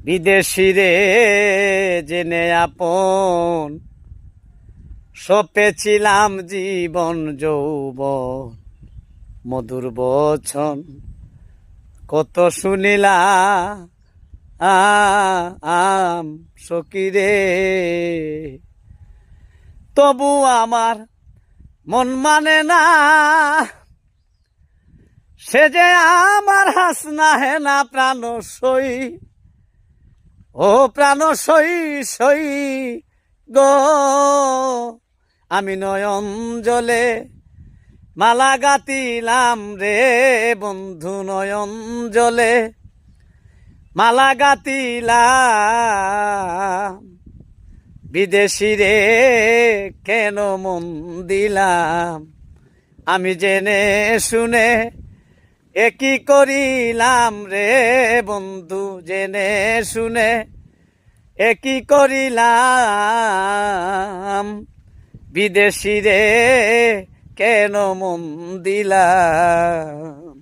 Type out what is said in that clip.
বিদেশি রে জেনে আপন, সপেছিলাম জীবন যৌবন, মধুর বচন কত শুনিলাম সখী রে। তবু আমার মন মানে না, সে যে আমার হাসনা হেনা প্রাণ সই, ও প্রাণ সই সই গো। আমি নয়ন জলে মালা গাতিলাম রে বন্ধু, নয়ন জলে মালা গাতিলাম। বিদেশি রে কেন মন দিলাম, আমি জেনে শুনে একই করিলাম রে বন্ধু, জেনে শুনে একই করিলাম। বিদেশি রে কেন মন দিলাম।